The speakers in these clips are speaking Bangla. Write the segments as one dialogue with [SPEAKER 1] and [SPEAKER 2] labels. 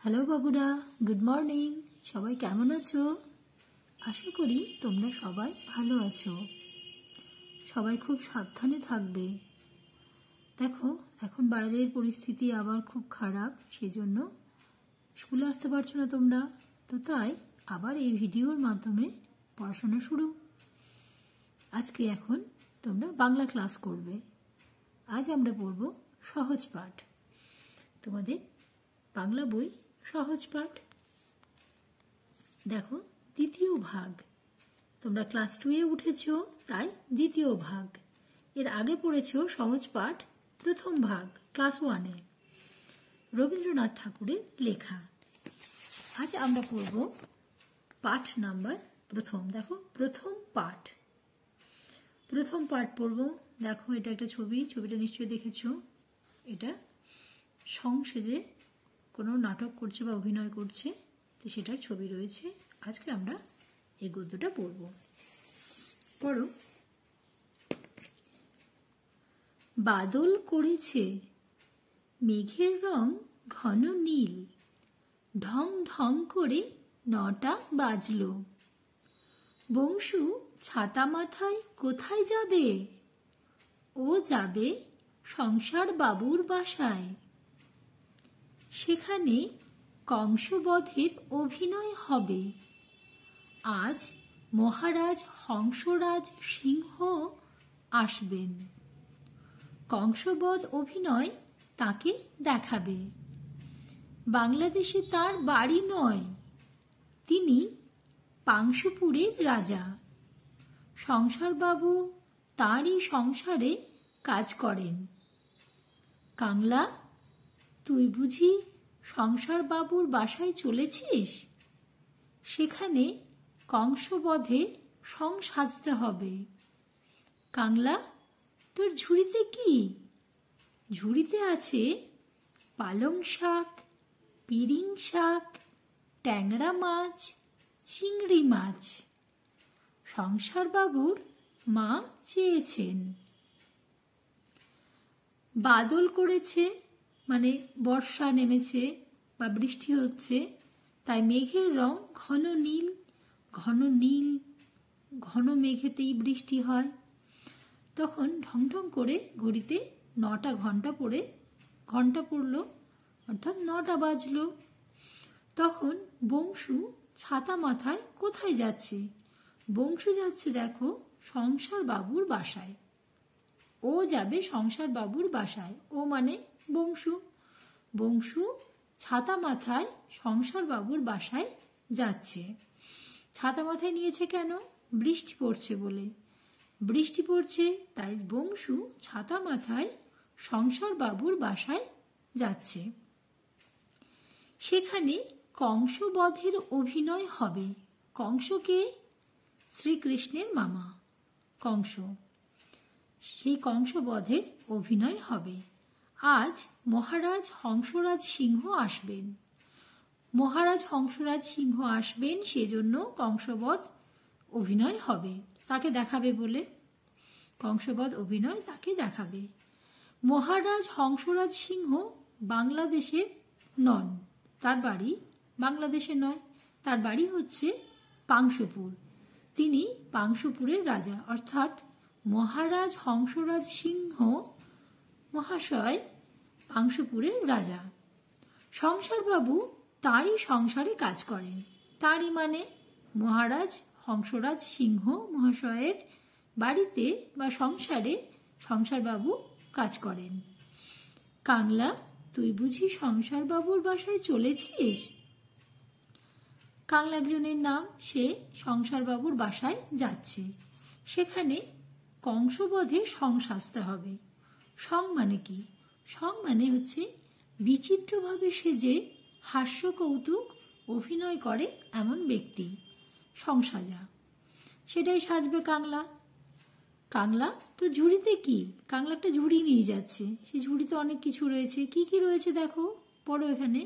[SPEAKER 1] হ্যালো বাবুরা, গুড মর্নিং। সবাই কেমন আছো? আশা করি তোমরা সবাই ভালো আছো। সবাই খুব সাবধানে থাকবে। দেখো, এখন বাইরের পরিস্থিতি আবার খুব খারাপ, সেজন্য স্কুলে আসতে পারছো না তোমরা। তো তাই আবার এই ভিডিওর মাধ্যমে পড়াশোনা শুরু। আজকে এখন তোমরা বাংলা ক্লাস করবে। আজ আমরা পড়ব সহজ পাঠ। তোমাদের বাংলা বই সহজ পাঠ। দেখো, দ্বিতীয় ভাগ। তোমরা ক্লাস 2-এ উঠেছো, তাই দ্বিতীয় ভাগ। এর আগে পড়েছো সহজ পাঠ প্রথম ভাগ ক্লাস 1-এ, রবীন্দ্রনাথ ঠাকুরের লেখা। আজ আমরা পড়ব পাঠ নাম্বার প্রথম। দেখো, প্রথম পাঠ পড়ব। দেখো, এটা একটা ছবি। ছবিটা নিশ্চয়ই দেখেছো। এটা সংসেজে কোনো নাটক করছে বা অভিনয় করছে, তো সেটার ছবি রয়েছে। আজকে আমরা এই গদ্যটা পড়ব। পড়ো। বাদল করেছে, মেঘের রং ঘন নীল, ঢং ঢং করে 9টা বাজলো। বংশু ছাতা মাথায় কোথায় যাবে? ও যাবে সংসার বাবুর বাসায়। সেখানে কংসবধের অভিনয় হবে। আজ মহারাজ হংসরাজ সিংহ আসবেন। কংসবধ অভিনয় তাকে দেখাবে। বাংলাদেশে তার বাড়ি নয়, তিনি পাংশুপুরের রাজা। সংসারবাবু তাঁরই সংসারে কাজ করেন। কাংলা, তুই বুঝি সংসার বাবুর বাসায় চলেছিস? সেখানে কংসবধে সং সাজতে হবে। কাংলা, তোর ঝুড়িতে কি? ঝুড়িতে আছে পালং শাক, পিরিং শাক, ট্যাংরা মাছ, চিংড়ি মাছ। সংসার বাবুর মা চেয়েছেন। বাদল করেছে মানে বর্ষা নেমেছে বা বৃষ্টি হচ্ছে, তাই মেঘের রং ঘন নীল। ঘন মেঘেতেই বৃষ্টি হয়। তখন ঢং ঢং করে ঘড়িতে 9টা ঘন্টা পড়লো, অর্থাৎ 9টা বাজলো। তখন বংশু ছাতা মাথায় কোথায় যাচ্ছে? বংশু যাচ্ছে, দেখো, সংসার বাবুর বাসায়। ও যাবে সংসার বাবুর বাসায়। ও মানে বংশু ছাতা মাথায় সংসার বাবুর বাসায় যাচ্ছে। ছাতা মাথায় নিয়েছে কেন? বৃষ্টি পড়ছে বলে। বৃষ্টি পড়ছে, তাই বংশু ছাতা মাথায় সংসার বাবুর বাসায় যাচ্ছে। সেখানে কংসবধের অভিনয় হবে। কংসকে শ্রীকৃষ্ণের মামা কংস। সেই কংসবধের অভিনয় হবে। আজ মহারাজ হংসরাজ সিংহ আসবেন। মহারাজ হংসরাজ সিংহ আসবেন, সেজন্য কংসবধ অভিনয় হবে, তাকে দেখাবে বলে। কংসবধ অভিনয় তাকে দেখাবে। মহারাজ হংসরাজ সিংহ বাংলাদেশে নন, তার বাড়ি বাংলাদেশে নয়, তার বাড়ি হচ্ছে পাংশুপুর। তিনি পাংশুপুরের রাজা, অর্থাৎ মহারাজ হংসরাজ সিংহ মহাশয় পাংশুপুরের রাজা। সংসারবাবু তাঁরই সংসারে কাজ করেন। তাঁরই মানে মহারাজ হংসরাজ সিংহ মহাশয়ের বাড়িতে বা সংসারে সংসারবাবু কাজ করেন। কাংলা, তুই বুঝি সংসারবাবুর বাসায় চলেছিস? কাংলা একজনের নাম, সে সংসারবাবুর বাসায় যাচ্ছে। সেখানে কংসবধে সং সাজতে হবে। সং মানে কি? সং মানে হচ্ছে বিচিত্রভাবে সেজে হাস্য কৌতুক অভিনয় করে এমন ব্যক্তি, সংসাজা। সেটাই সাজবে কাংলা। কাংলা, তোর ঝুড়িতে কি? কাংলা একটা ঝুড়ি নিয়ে যাচ্ছে। সেই ঝুড়িতে অনেক কিছু রয়েছে। কি কি রয়েছে দেখো, পড়ো এখানে।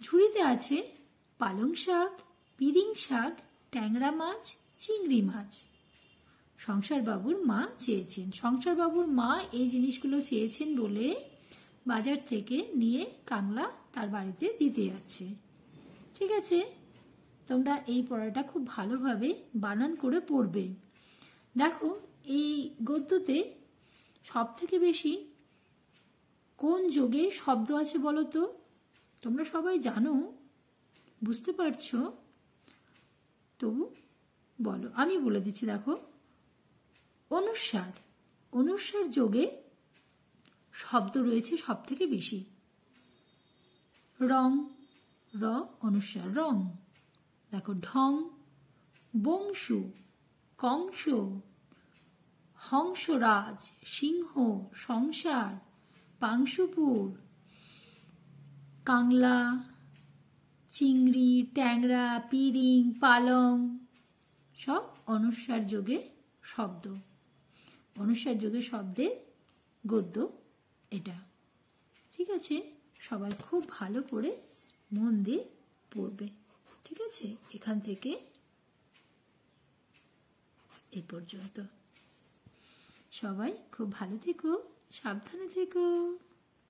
[SPEAKER 1] ঝুড়িতে আছে পালং শাক, পিরিং শাক, ট্যাংরা মাছ, চিংড়ি মাছ। সংসারবাবুর মা চেয়েছেন। সংসারবাবুর মা এই জিনিসগুলো চেয়েছেন বলে বাজার থেকে নিয়ে কাংলা তার বাড়িতে দিতে যাচ্ছে। ঠিক আছে, তোমরা এই পড়াটা খুব ভালোভাবে বানান করে পড়বে। দেখো এই গদ্যতে সব থেকে বেশি কোন যোগে শব্দ আছে বলো তো? তোমরা সবাই জানো, বুঝতে পারছো, তবু বলো, আমি বলে দিচ্ছি। দেখো, অনুস্বার, অনুস্বার যোগে শব্দ রয়েছে সব থেকে বেশি। রং, র অনুস্বার রং। দেখো, ঢং, বংশু, কংস, হংসরাজ, সিংহ, সংসার, পাংশুপুর, কাংলা, চিংড়ি, ট্যাংরা, পিরিং, পালং, সব অনুস্বার যোগে শব্দ। অনুস্বার যোগে শব্দের গদ্য এটা। ঠিক আছে, সবাই খুব ভালো করে মন দিয়ে পড়বে। ঠিক আছে, এখান থেকে এই পর্যন্ত। সবাই খুব ভালো থেকো, সাবধানে থেকো।